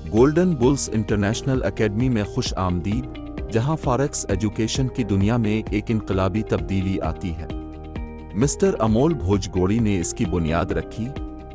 Golden bulls international academy में खुश आमदीद, जहां फॉरेक्स एजुकेशन की दुनिया में एक इनकलाबी तब्दीली आती है। मिस्टर अमोल भोजगोड़ी ने इसकी बुनियाद रखी,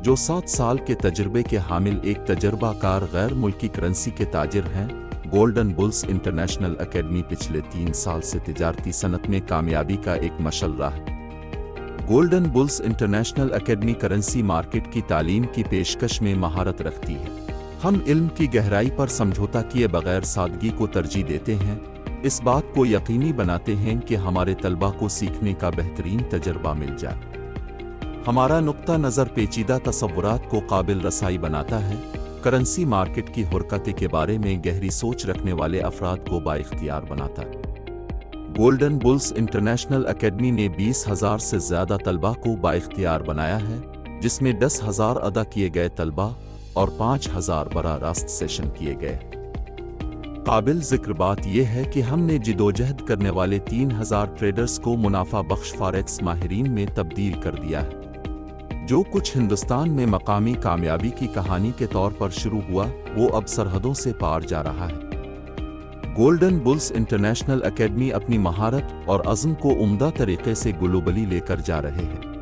जो 7 साल के तजुर्बे के हामिल एक तजर्बाकार गैर मुल्की करेंसी के ताजिर हैं। गोल्डन बुल्स इंटरनेशनल एकेडमी पिछले 3 साल से तिजारती सनत में कामयाबी का एक मशल रहा है। Golden bulls international academy currency market की तालीम की पेशकश में महारत रखती है। हम इल्म की गहराई पर समझौता किए बगैर सादगी को तरजीह देते हैं। इस बात को यकीनी बनाते हैं कि हमारे तलबा को सीखने का बेहतरीन तजर्बा मिल जाए। हमारा नुक्ता नज़र पेचीदा तसव्वुरात को काबिल रसाई बनाता है। करेंसी मार्केट की हुरकत के बारे में गहरी सोच रखने वाले अफराद को बाइख्तियार बनाता है। गोल्डन बुल्स इंटरनेशनल एकेडमी ने 20,000 से ज़्यादा तलबा को बाइख्तियार बनाया है, जिसमें 10,000 अदा किए गए तलबा और 5,000 बराह रास्त सेशन किए गए। काबिल जिक्र बात यह है कि हमने जिदोजहद करने वाले 3,000 ट्रेडर्स को मुनाफा बख्श फॉरेक्स माहिरीन में तब्दील कर दिया है। जो कुछ हिंदुस्तान में मकामी कामयाबी की कहानी के तौर पर शुरू हुआ, वो अब सरहदों से पार जा रहा है। गोल्डन बुल्स इंटरनेशनल एकेडमी अपनी महारत और अज़्म को उम्दा तरीके से ग्लोबली लेकर जा रहे हैं।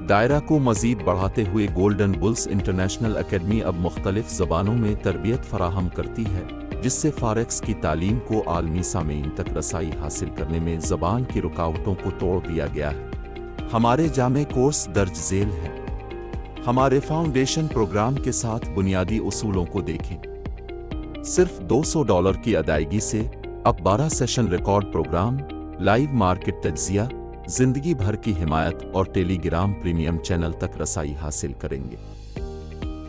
दायरा को मज़ीद बढ़ाते हुए गोल्डन बुल्स इंटरनेशनल एकेडमी अब मुख्तलिफ ज़बानों में तरबियत फराहम करती है, जिससे फॉरेक्स की तालीम को आलमी सामीन तक रसाई हासिल करने में ज़बान की रुकावटों को तोड़ दिया गया है। हमारे जामे कोर्स दर्ज झेल हैं। हमारे फाउंडेशन प्रोग्राम के साथ बुनियादी उसूलों को देखें। सिर्फ $200 की अदायगी से अब 12 session record programme, live market तज्जिया, जिंदगी भर की हिमायत और टेलीग्राम प्रीमियम चैनल तक रसाई हासिल करेंगे।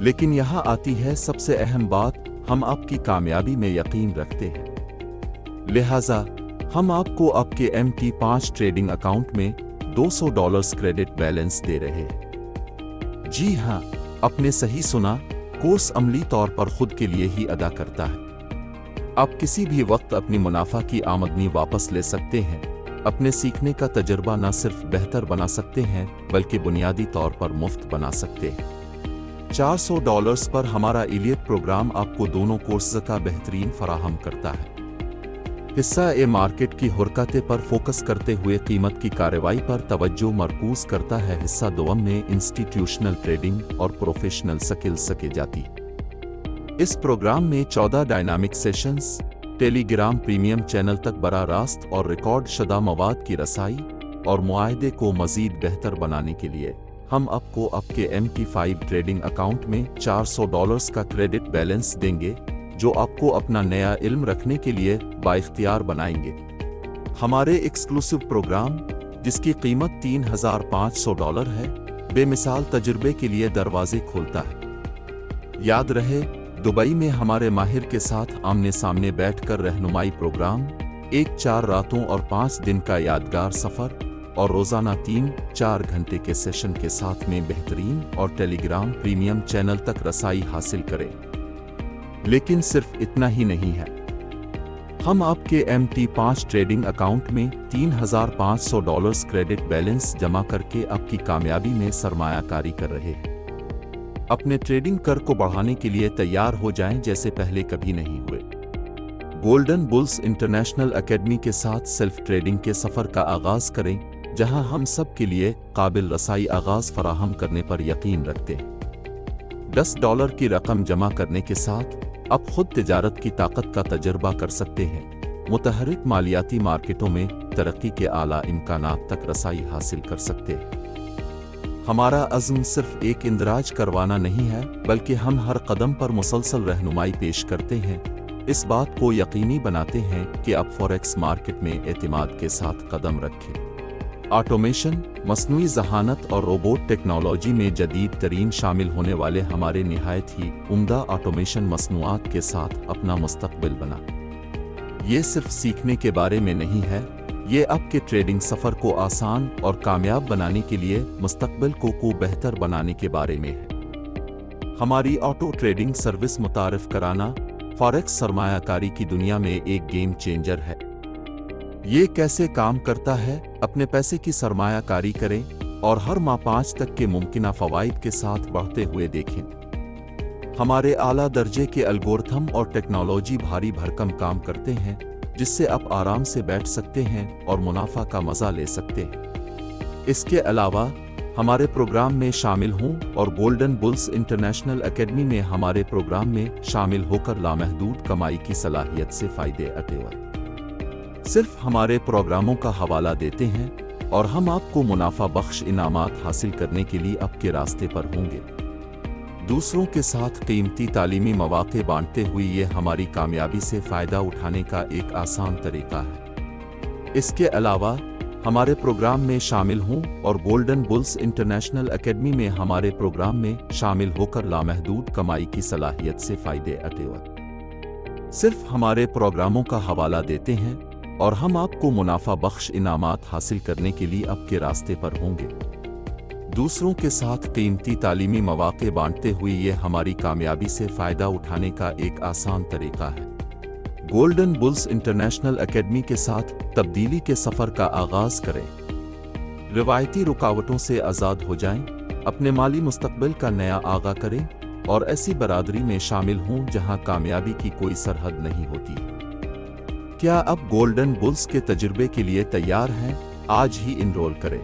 लेकिन यहाँ आती है सबसे अहम बात, हम आपकी कामयाबी में यकीन रखते हैं। लिहाजा हम आपको आपके MT5 ट्रेडिंग अकाउंट में $200 क्रेडिट बैलेंस दे रहे हैं। जी हाँ, आपने सही सुना, कोर्स अमली तौर पर खुद के लिए ही अदा करता है। आप किसी भी वक्त अपनी मुनाफा की आमदनी वापस ले सकते हैं। अपने सीखने का तजर्बा न सिर्फ बेहतर बना सकते हैं, बल्कि बुनियादी तौर पर मुफ्त बना सकते हैं। $400 पर हमारा इलियट प्रोग्राम आपको दोनों कोर्स का बेहतरीन फराहम करता है। हिस्सा ए मार्केट की हुरकत पर फोकस करते हुए कीमत की कार्रवाई पर तवज्जो मरकूज करता है। हिस्सा दोम में इंस्टीट्यूशनल ट्रेडिंग और प्रोफेशनल स्किल्स सके जाती है। इस प्रोग्राम में 14 dynamic sessions, Telegram premium channel तक बराह रास्त और रिकॉर्ड शुदा मवाद की रसाई और मुआहदे को मजीद बेहतर बनाने के लिए हम आपको आपके MT5 ट्रेडिंग अकाउंट में $400 का क्रेडिट बैलेंस देंगे, जो आपको अपना नया इल्म रखने के लिए बाइख्तियार बनाएंगे। हमारे एक्सक्लूसिव प्रोग्राम, जिसकी कीमत $3,500 है, बेमिसाल तजुर्बे के लिए दरवाजे खोलता है। याद रहे, दुबई में हमारे माहिर के साथ आमने सामने बैठकर रहनुमाई प्रोग्राम, एक 4 रातों और 5 दिन का यादगार सफ़र और रोज़ाना 3-4 घंटे के सेशन के साथ में बेहतरीन और टेलीग्राम प्रीमियम चैनल तक रसाई हासिल करें। लेकिन सिर्फ इतना ही नहीं है, हम आपके MT5 ट्रेडिंग अकाउंट में $3,500 क्रेडिट बैलेंस जमा करके आपकी कामयाबी में सरमायाकारी कर रहे हैं। अपने ट्रेडिंग कर को बढ़ाने के लिए तैयार हो जाएं जैसे पहले कभी नहीं हुए। गोल्डन बुल्स इंटरनेशनल एकेडमी के साथ सेल्फ ट्रेडिंग के सफ़र का आगाज़ करें, जहां हम सब के लिए काबिल रसाई आगाज़ फराहम करने पर यकीन रखते हैं। $10 की रकम जमा करने के साथ अब खुद तिजारत की ताकत का तजर्बा कर सकते हैं। मुतहर्रिक मालियाती मार्केटों में तरक्की के आला इम्कानात तक रसाई हासिल कर सकते हैं। हमारा अज़्म सिर्फ एक इंदराज करवाना नहीं है, बल्कि हम हर कदम पर मुसलसल रहनुमाई पेश करते हैं। इस बात को यकीनी बनाते हैं कि आप फॉरेक्स मार्केट में एतमाद के साथ कदम रखें। ऑटोमेशन, मस्नूई ज़हानत और रोबोट टेक्नोलॉजी में जदीद तरीन शामिल होने वाले हमारे निहायत ही उम्दा ऑटोमेशन मसनूआत के साथ अपना मुस्तकबिल बना। ये सिर्फ सीखने के बारे में नहीं है, ये आपके ट्रेडिंग सफ़र को आसान और कामयाब बनाने के लिए मुस्तकबिल को बेहतर बनाने के बारे में है। हमारी ऑटो ट्रेडिंग सर्विस मुतारिफ कराना फॉरेक्स सरमायाकारी की दुनिया में एक गेम चेंजर है। ये कैसे काम करता है? अपने पैसे की सरमायाकारी करें और हर माह 5 तक के मुमकिना फ़वाइद के साथ बढ़ते हुए देखें। हमारे आला दर्जे के एल्गोरिथम और टेक्नोलॉजी भारी भरकम काम करते हैं, जिससे आप आराम से बैठ सकते हैं और मुनाफा का मजा ले सकते हैं। इसके अलावा हमारे प्रोग्राम में शामिल हों और गोल्डन बुल्स इंटरनेशनल एकेडमी में हमारे प्रोग्राम में शामिल होकर लामहदूद कमाई की सलाहियत से फायदे अटेवर। सिर्फ हमारे प्रोग्रामों का हवाला देते हैं और हम आपको मुनाफा बख्श इनामात हासिल करने के लिए आपके रास्ते पर होंगे। दूसरों के साथ कीमती तालीमी मौक़े बांटते हुए ये हमारी कामयाबी से फ़ायदा उठाने का एक आसान तरीका है। इसके अलावा हमारे प्रोग्राम में शामिल हों और गोल्डन बुल्स इंटरनेशनल एकेडमी में हमारे प्रोग्राम में शामिल होकर लामहदूद कमाई की सलाहियत से फ़ायदे अटेवर। सिर्फ हमारे प्रोग्रामों का हवाला देते हैं और हम आपको मुनाफा बख्श इनामात हासिल करने के लिए आपके रास्ते पर होंगे। दूसरों के साथ कीमती तालीमी मौक़े बांटते हुए ये हमारी कामयाबी से फ़ायदा उठाने का एक आसान तरीका है। गोल्डन बुल्स इंटरनेशनल एकेडमी के साथ तब्दीली के सफ़र का आगाज़ करें। रिवायती रुकावटों से आज़ाद हो जाएं, अपने माली मुस्तक़बिल का नया आगा करें और ऐसी बरादरी में शामिल हों जहां कामयाबी की कोई सरहद नहीं होती। क्या आप गोल्डन बुल्स के तजुर्बे के लिए तैयार हैं? आज ही इनरोल करें।